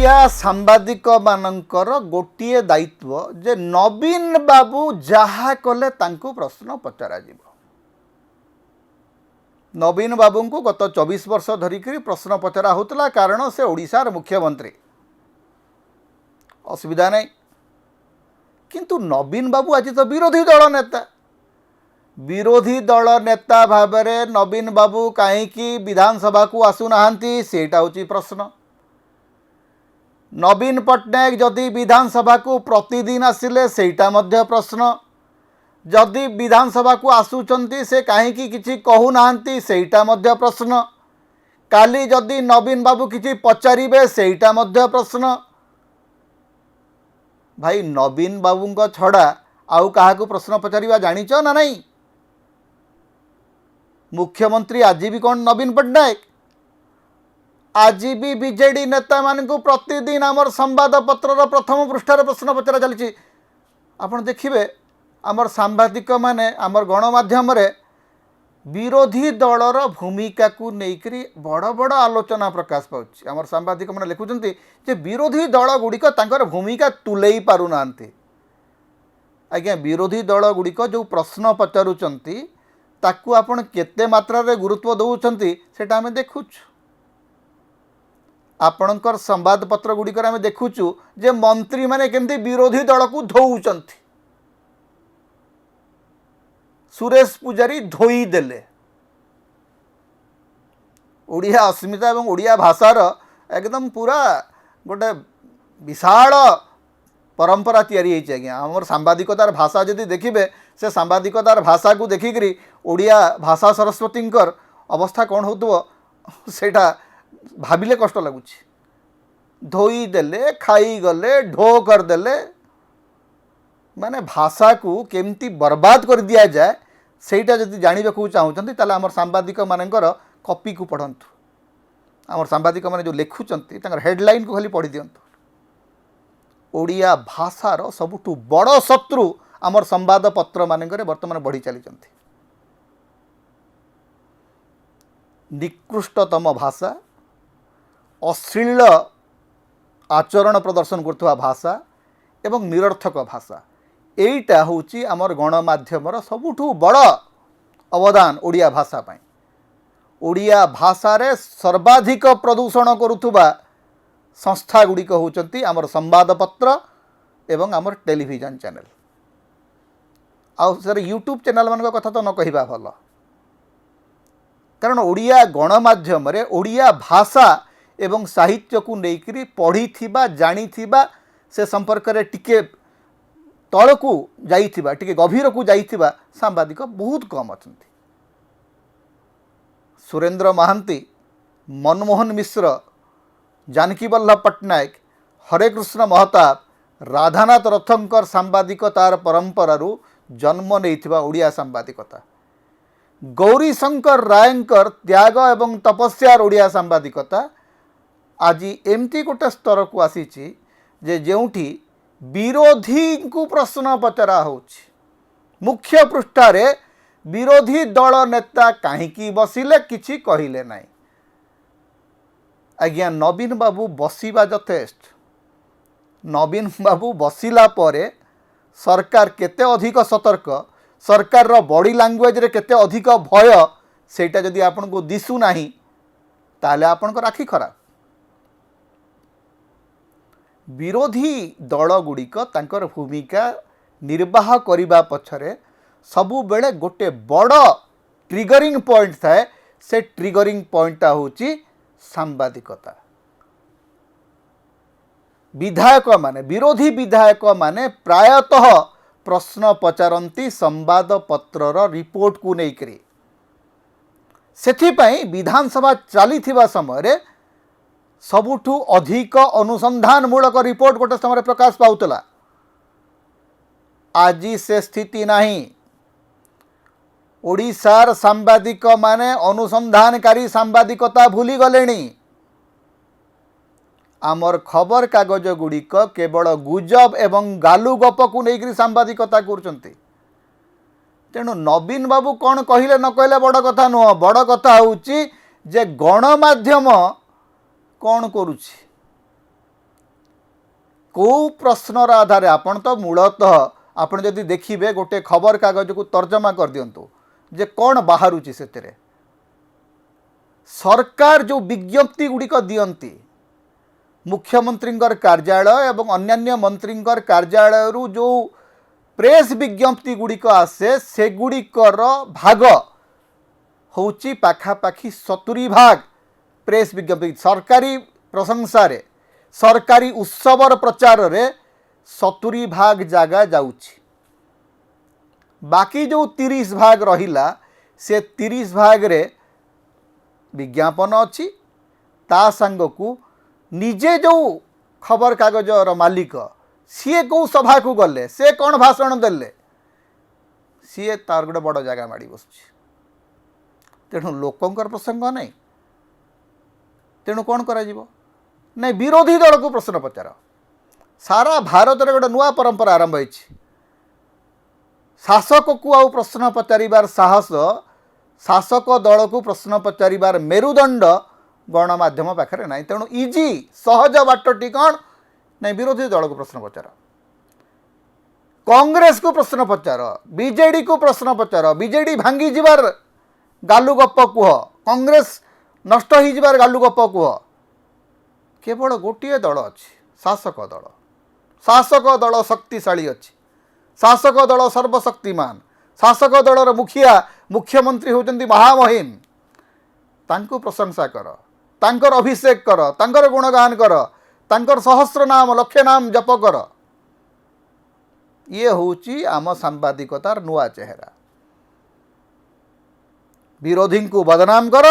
ओडिया सांबादिक मानकर गोटे दायित्व जे नवीन बाबू जहा कले तांको प्रश्न पचरा नवीन बाबू को गत 24 वर्ष धरिक प्रश्न पचरा होता कारण से ओडिशार मुख्यमंत्री असुविधा नहीं किंतु नवीन बाबू आज तो विरोधी दल नेता भाव नवीन बाबू कहीं विधानसभा को आसुना सेटा हूँ प्रश्न। नवीन पट्टनायक जदि विधानसभा को प्रतिदिन आसिले सेटा मध्य प्रश्न। जदि विधानसभा को आसुचंती से कहीं किसी कहूना सेटा मध्य प्रश्न। काली जदि नवीन बाबू किसी पचारे सेटा मध्य प्रश्न। भाई नवीन बाबू छड़ा आउ क्या प्रश्न पचार जानिच ना नहीं। मुख्यमंत्री आज भी कौन नवीन पट्टनायक आज भी बीजेडी नेता मान को प्रतिदिन आमर संवाद पत्र प्रथम पृष्ठार प्रश्न पचरा चली। आप देखिए आमर सांबादिक माने आमर गणमाध्यम विरोधी दलर भूमिका को लेकर बड़ बड़ आलोचना प्रकाश पाउछि। आमर सांबादिक मैंने लिखुचंती जे विरोधी दल गुड़िक तांकर भूमिका तुलई पारुना। आज्ञा विरोधी दल गुड़िक जो प्रश्न पचारुचंती ताकू आपण केते मात्रा रे गुरुत्व दउचंती सेटा हमें देखुछु। आपणकर संवाद पत्र गुड़िकर आम देखुचु जे मंत्री माने केमती विरोधी दल को धोउचंती। सुरेश पुजारी धोई देले ओडिया अस्मिता एवं ओडिया भाषार एकदम पूरा गोटे विशाल परंपरा तैयारी होइछ। आज्ञा आमर सांबादिकतार भाषा जदि देखिबे से सांबादिकतार भाषा को देखिकरी ओडिया भाषा सरस्वतींकर अवस्था कौन होतबो सेटा भाविले कष्ट लगुच। धोई देले खाई गले ढो कर देले माने भाषा को केमती बर्बाद कर दिया जाए सेटा जदि जानिबा को चाहउचंती ताले हमर सांबादिक मानकर कॉपी को पढ़ंतु। हमर सांबादिक माने जो लेखुचंती तांकर हेडलाइन को खाली पढ़ी दियंतु। ओडिया भाषार सबुठु बड़ शत्रु हमर संवाद पत्र मानकर वर्तमान बढ़ी चलीचंती। निकृष्टतम भाषा अश्लील आचरण प्रदर्शन करथुवा भाषा एवं निरर्थक भाषा एटा होची आमर गणमाध्यमर सबुठु बड़ अवदान ओडिया भाषा पाई। ओडिया भाषा रे सर्वाधिक प्रदूषण करुथुवा संस्था गुड़िक होचंती आमर संवादपत्र एवं आमर टेलीविजन चैनल आउ सर यूट्यूब चैनल मान कथा तो न कहिबा भल कारण ओडिया गणमाध्यम रे ओडिया भाषा एवं साहित्य को लेकर पढ़ी जानी से संपर्क रे टिके तल को जाइथिबा टिके गभीर को जाइथिबा सांबादिक बहुत कम अछंती। सुरेंद्र महांती मनमोहन मिश्र जानकी वल्लभ पट्टनायक हरे कृष्ण महताब राधानाथ रथंकर सांबादिकतार परंपरारू जन्म नैथिबा ओडिया सांबादिकता गौरी शंकर रायंकर त्याग एवं तपस्या ओडिया सांबादिकता आज एमती गोटे स्तर को आसीची जे जेउठी विरोधी को प्रश्न पचरा होछि। मुख्य पृष्ठारे विरोधी दल नेता कहीं बसिले किछि कहिले नाही। आज्ञा नवीन बाबू बसिबा यथेष्ट। नवीन बाबू बसिला परे सरकार केते अधिक सतर्क सरकार रो बॉडी लैंग्वेज रे केते अधिक भय सेटा जदि आपन को दिसु नाही ताले आपन को राखी खराब। विरोधी दल गुड़िक तांकर भूमिका निर्वाह करिबा पछरे सबु बेले गोटे बड़ ट्रिगरिंग पॉइंट थाए। से ट्रिगरिंग पॉइंटा होची सांबादिकता। विधायक माने विरोधी विधायक माने प्रायतः प्रश्न पचारती संवाद पत्रर रिपोर्ट को लेकर सेथिपाई विधानसभा चली समय सबुठु अधिक अनुसंधान मूलक रिपोर्ट गोटे समय प्रकाश पाउतला। आज से स्थिति नहीं। ओडिशार सांबादिक माने अनुसंधानकारी सांबादिकता भूली गलेनी। आमर खबर कागज गुड़िक केवल गुजब एवं गालू गप को लेकर सांबादिकता करचंती। तेणु नवीन बाबू कौन कहले न कहले बड़ कथा नुह। बड़ कथा होची जे गणमाध्यम कौन करुछि कौ प्रश्नर आधार आपण तो मूलतः आपण जदि देखिए गोटे खबर कागज को तर्जमा कर दिंतु जे कौन बाहरुची से सरकार जो विज्ञप्ति गुड़िक दियंती मुख्यमंत्री कार्यालय एवं अन्यान्य मंत्री कार्यालय जो प्रेस विज्ञप्ति गुड़िक आसे से गुड़िकर भाग होची पाखापाखि 70 भाग प्रेस विज्ञप्ति सरकारी प्रशंसा रे सरकारी उत्सवर प्रचार रे 70 भाग जागा जाउची बाकी जो 30 भाग रहिला से 30 भाग रे विज्ञापन अच्छी ता संग को निजे जो खबर कागजर मालिक सी कौ सभा को गले से कौन भाषण देले सी तार गोटे बड़ जगह माड़ी बस तेणु लोकंकर प्रसंग नहीं तेणु कौन करा नहीं विरोधी दल को प्रश्न पचार सारा भारत में गोटे नुआ परंपरा आरंभ हो शासक को आउ प्रश्न पचारिबार साहस शासक दल को प्रश्न पचारिबार मेरुदंड गणमाध्यम पाखे ना तेणु इजी सहज बाटटी कौन नहीं विरोधी दल को प्रश्न पचार कांग्रेस को प्रश्न पचार बीजेडी को प्रश्न पचार बीजेडी भांगी जीवार गालु गप कुह कांग्रेस नष्ट हो जीवार गालु गप कुह केवल गोटे दल अच्छी शासक दल शक्तिशाली अच्छी शासक दल सर्वशक्तिमान शासक दलर मुखिया मुख्यमंत्री होचंती महामहिम तांको प्रशंसा कर तांकर अभिषेक कर तांकर गुणगान कर तांकर सहस्र नाम लक्ष्य नाम जप कर ये होची आम सांबादिकतार नुआ चेहरा विरोधी को बदनाम कर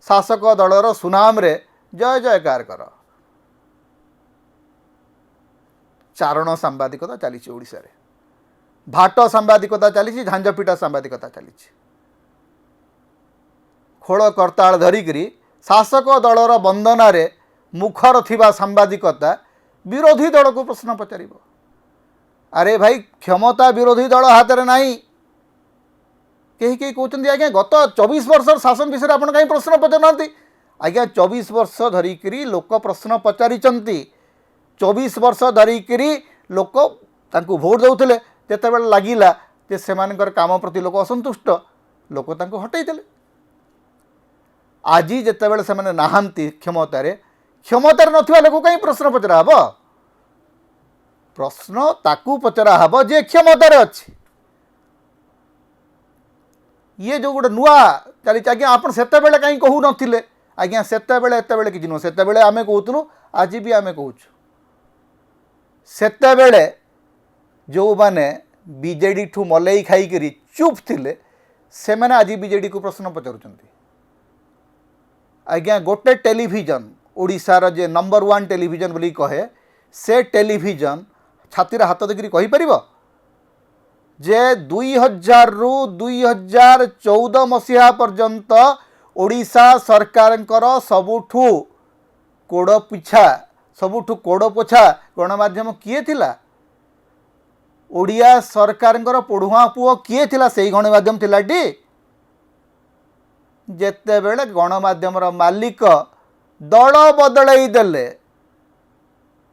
शासक दलर सुनाम रे जय जयकार कर चारण सांबादिकता चली ओडिशा रे भाट सांबादिकता चली झांझपिटा सांबादिकता चली खोल करताल धरिकी शासक दलर वंदना रे मुखर थिबा सांबादिकता विरोधी दल को प्रश्न पचार अरे भाई क्षमता विरोधी दल हाथ में नहीं कहीं कहीं कहते आज्ञा गत 24 वर्ष शासन विषय आप कहीं प्रश्न पचार आज्ञा 24 वर्ष धरिकी लोक प्रश्न पचारि 24 वर्ष धरिकी लोक तांको भोट दौले जिते बड़े लगिला जे सेमानकर काम प्रति लोक असंतुष्ट लोक तांको हटई देले आज जिते बड़े से नहांती क्षमतार नथिबा लोक कहीं प्रश्न पचरा हब प्रश्न ताकू पचरा हब जे क्षमतार अच्छी ये जो गोटे नुआ चली आज्ञा आप से कहीं कहू नथिले आज्ञा से कि नुह से आम कहूँ आज भी आम कहूँ से जो माने बीजेडी ठू मलई खाई चुप थिले से माने आज बीजेडी को प्रश्न पचारुचंती आज्ञा गोटे टेलीविजन ओडिशार जे नंबर 1 टेलीविजन बोली कहे से टेलीविजन छाती हाथ देखिए कहीपर जे 2000 रु 2014 मसीहा पर्यंत ओडिशा सरकारंकर सबुठू कोड़ पिछा सबुठू कोड़ पोछा गणमाध्यम किए थिला ओडिया सरकारंकर पढ़ुआ पुओ किए थिला सेही गणमाध्यम थिला टी जेते बेले गणमाध्यम मालिक दल बदलई देले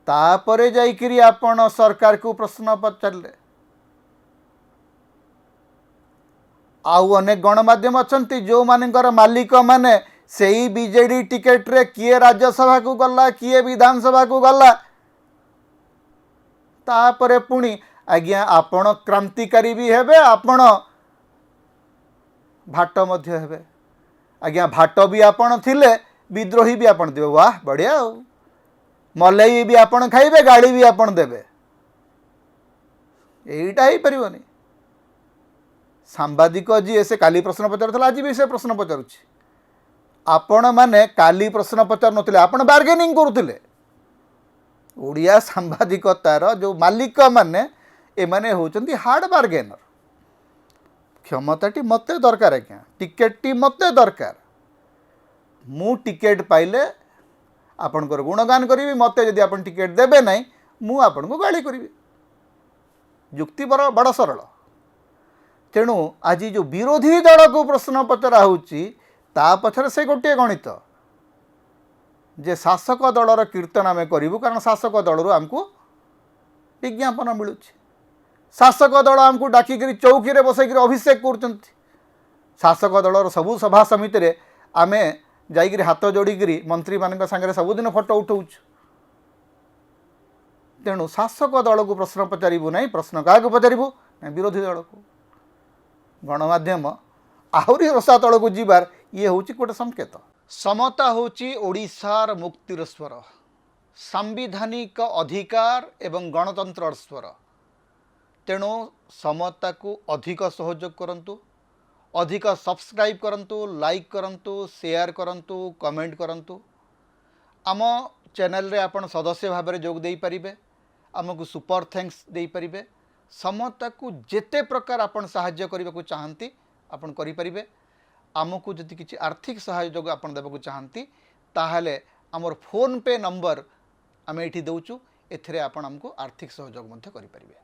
तापरे जाइकिरी आपण सरकार को प्रश्न पचारे आउ अनेक गणमाध्यम अच्छा जो मानकर मालिक माने सेही बीजेडी टिकेट रे किए राज्यसभा को गला किए विधानसभा को गला तापरे पुणी आज्ञा आपण क्रांतिकारी भी हेबे आपण भाट मध्य हेबे आज्ञा भाट भी आपण थिले विद्रोही भी आपण देबे वाह बढ़िया मलई भी आपण खाइबे गाड़ी भी आपण देबे एटा ही परिबनी सांबादिक जी से काली प्रश्न पचार आज भी से प्रश्न पचारुछि आपण माने काली प्रश्न पचार नथिले आपण बार्गेनिंग करुथिले ओडिया सांबादिकतार जो मालिक माने ए माने होचंती हार्ड बार्गेनर क्षमताटी मते दरकार आज्ञा टिकेटटी मते दरकार मु टिकेट पाइले आपणकर गुणगान करी मते जदि आपण टिकेट देबे नहीं मु आपण को गाली करी युक्ति बड़ सरल तेणु आज जो विरोधी दल को प्रश्न पचरा होची ता पछरे से गोटे गणित जे शासक दलर कीर्तन आम करूँ कारण शासक दलर आमको विज्ञापन मिलूँ शासक दल आमको डाकिक चौकी बसैक अभिषेक कर शासक दलर सबू सभा समिति आम जाइक हाथ जोड़िकी मंत्री मान सागर सबुदिन फोटो उठाऊ तेणु शासक दल को प्रश्न पचारू ना प्रश्न क्या पचारू ना विरोधी दल को गणमाध्यम आहरी रसा तल को जीवार ये हूँ गोटे संकेत समता होची ओडिशार मुक्तिर स्वर सांविधानिक अधिकार एवं गणतंत्र स्वर तेणु समता को अधिक सहयोग करंतु अधिक सब्सक्राइब करंतु लाइक करंतु शेयर करंतु कमेंट करंतु आम चैनल रे आपण सदस्य भाव में जोग दे पारिबे आमको सुपर थैंक्स दे पारिबे समता को जेते प्रकार आपण सहाय्य करने को चाहती आपण करि परिबे आमको जदि किसी आर्थिक सहयोग आपण देबा को चाहती ताहले आमर फोन पे नंबर आम ये दौचु एथिरे आपण आमको आर्थिक सहयोग मध्य करि परिबे।